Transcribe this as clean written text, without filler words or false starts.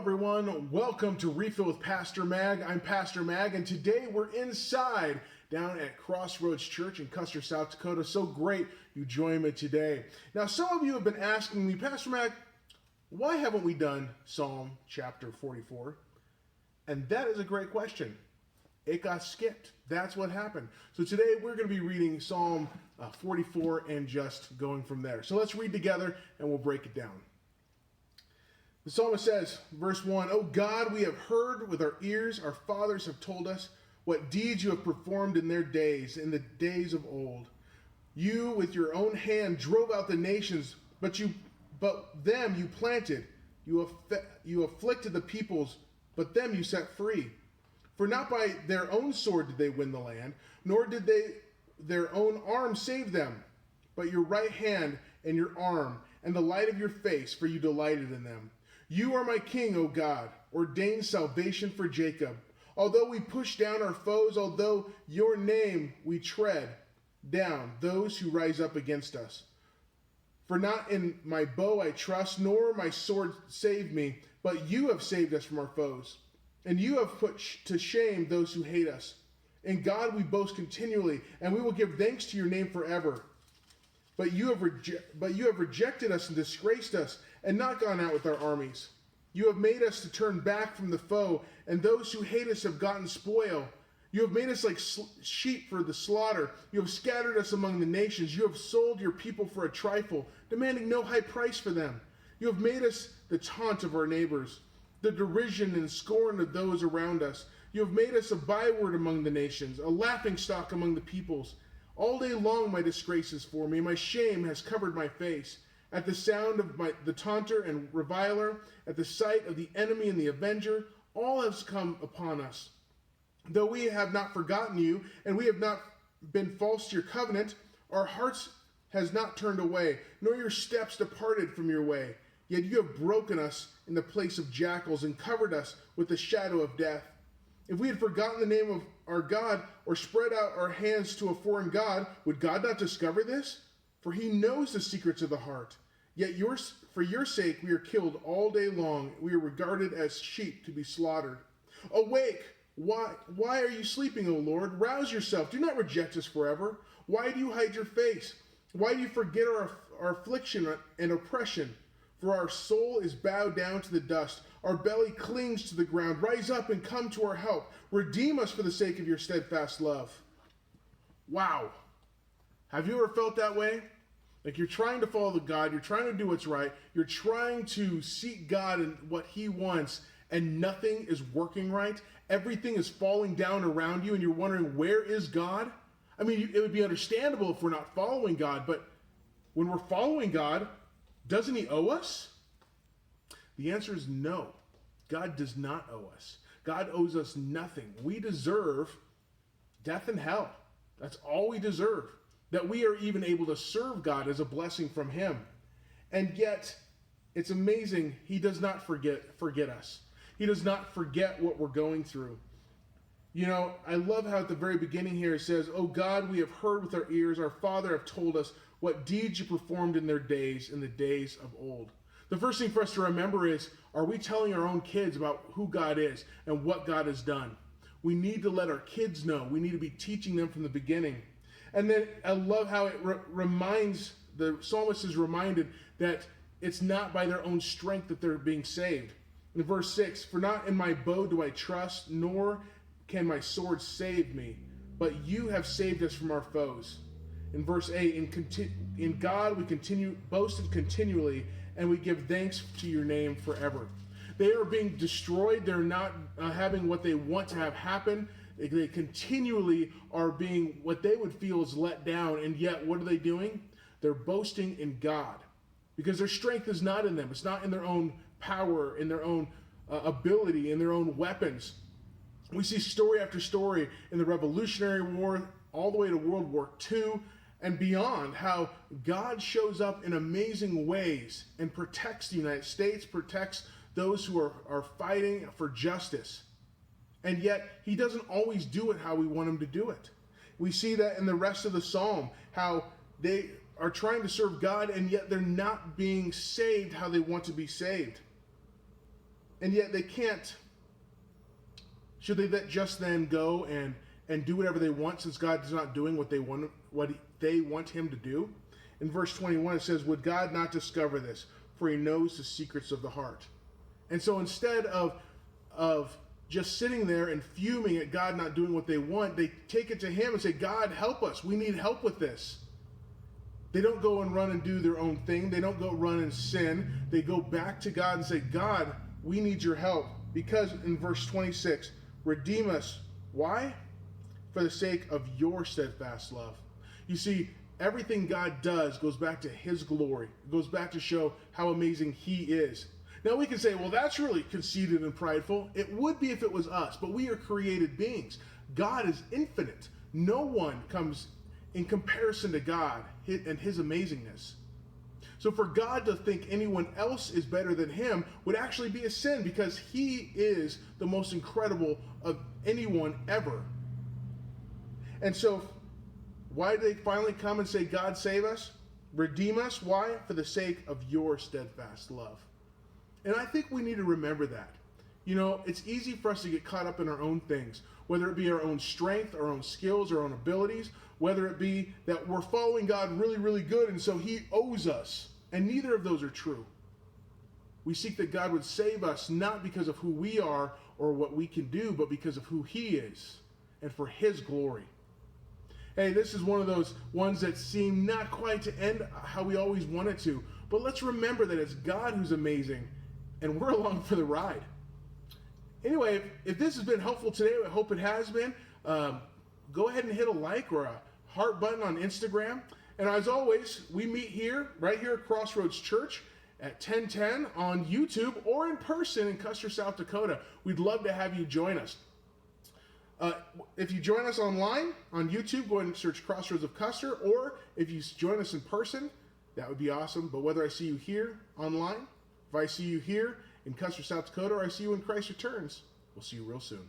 everyone. Welcome to Refill with Pastor Mag. I'm Pastor Mag, and today we're inside down at Crossroads Church in Custer, South Dakota. So great you join me today. Now, some of you have been asking me, Pastor Mag, why haven't we done Psalm chapter 44? And that is a great question. It got skipped. That's what happened. So today we're going to be reading Psalm 44 and just going from there. So let's read together and we'll break it down. The psalmist says, verse 1, "O God, we have heard with our ears, our fathers have told us what deeds you have performed in their days, in the days of old. You with your own hand drove out the nations, but them you planted. You afflicted the peoples, but them you set free. For not by their own sword did they win the land, nor did their own arm save them, but your right hand and your arm, and the light of your face, for you delighted in them. You are my king, O God, ordained salvation for Jacob. Although we push down our foes, although your name we tread down those who rise up against us. For not in my bow I trust, nor my sword save me, but you have saved us from our foes, and you have put to shame those who hate us. In God we boast continually, and we will give thanks to your name forever. But you have rejected us and disgraced us, and not gone out with our armies. You have made us to turn back from the foe, and those who hate us have gotten spoil. You have made us like sheep for the slaughter. You have scattered us among the nations. You have sold your people for a trifle, demanding no high price for them. You have made us the taunt of our neighbors, the derision and scorn of those around us. You have made us a byword among the nations, a laughingstock among the peoples. All day long my disgrace is for me. My shame has covered my face. At the sound of the taunter and reviler, at the sight of the enemy and the avenger, all has come upon us. Though we have not forgotten you, and we have not been false to your covenant, our hearts has not turned away, nor your steps departed from your way. Yet you have broken us in the place of jackals and covered us with the shadow of death. If we had forgotten the name of our God or spread out our hands to a foreign God, would God not discover this? For he knows the secrets of the heart. Yet for your sake we are killed all day long. We are regarded as sheep to be slaughtered. Awake! Why are you sleeping, O Lord? Rouse yourself. Do not reject us forever. Why do you hide your face? Why do you forget our affliction and oppression? For our soul is bowed down to the dust. Our belly clings to the ground. Rise up and come to our help. Redeem us for the sake of your steadfast love." Wow. Have you ever felt that way? Like you're trying to follow the God, you're trying to do what's right, you're trying to seek God and what he wants, and nothing is working right. Everything is falling down around you, and you're wondering, where is God? I mean, it would be understandable if we're not following God, but when we're following God, doesn't he owe us? The answer is no. God does not owe us. God owes us nothing. We deserve death and hell. That's all we deserve. That we are even able to serve God as a blessing from him. And yet, it's amazing, he does not forget us. He does not forget what we're going through. You know, I love how at the very beginning here it says, "O God, we have heard with our ears, our Father have told us what deeds you performed in their days, in the days of old." The first thing for us to remember is, are we telling our own kids about who God is and what God has done? We need to let our kids know. We need to be teaching them from the beginning. And then I love how it reminds, the psalmist is reminded that it's not by their own strength that they're being saved. In verse 6, "For not in my bow do I trust, nor can my sword save me, but you have saved us from our foes." In verse 8, in God we boasted continually, and we give thanks to your name forever. They are being destroyed. They're not having what they want to have happen. They continually are being what they would feel is let down, and yet what are they doing? They're boasting in God, because their strength is not in them. It's not in their own power, in their own ability, in their own weapons. We see story after story in the Revolutionary War, all the way to World War II, and beyond, how God shows up in amazing ways and protects the United States, protects those who are fighting for justice. And yet, he doesn't always do it how we want him to do it. We see that in the rest of the psalm, how they are trying to serve God, and yet they're not being saved how they want to be saved. And yet they can't. Should they just then go and do whatever they want, since God is not doing what they want him to do? In verse 21 it says, would God not discover this? For he knows the secrets of the heart. And so instead of just sitting there and fuming at God not doing what they want, they take it to him and say, God, help us. We need help with this. They don't go and run and do their own thing. They don't go run and sin. They go back to God and say, God, we need your help. Because in verse 26, redeem us. Why? For the sake of your steadfast love. You see, everything God does goes back to his glory. It goes back to show how amazing he is. Now we can say, well, that's really conceited and prideful. It would be if it was us, but we are created beings. God is infinite. No one comes in comparison to God and his amazingness. So for God to think anyone else is better than him would actually be a sin, because he is the most incredible of anyone ever. And so why do they finally come and say, God, save us? Redeem us? Why? For the sake of your steadfast love. And I think we need to remember that. You know, it's easy for us to get caught up in our own things, whether it be our own strength, our own skills, our own abilities, whether it be that we're following God really, really good, and so he owes us. And neither of those are true. We seek that God would save us not because of who we are or what we can do, but because of who he is and for his glory. Hey, this is one of those ones that seem not quite to end how we always want it to. But let's remember that it's God who's amazing, and we're along for the ride. Anyway, if this has been helpful today, I hope it has been, go ahead and hit a like or a heart button on Instagram. And as always, we meet here, right here at Crossroads Church at 1010 on YouTube or in person in Custer, South Dakota. We'd love to have you join us. If you join us online on YouTube, go ahead and search Crossroads of Custer, or if you join us in person, that would be awesome. But whether I see you here online, if I see you here in Custer, South Dakota, or I see you when Christ returns, we'll see you real soon.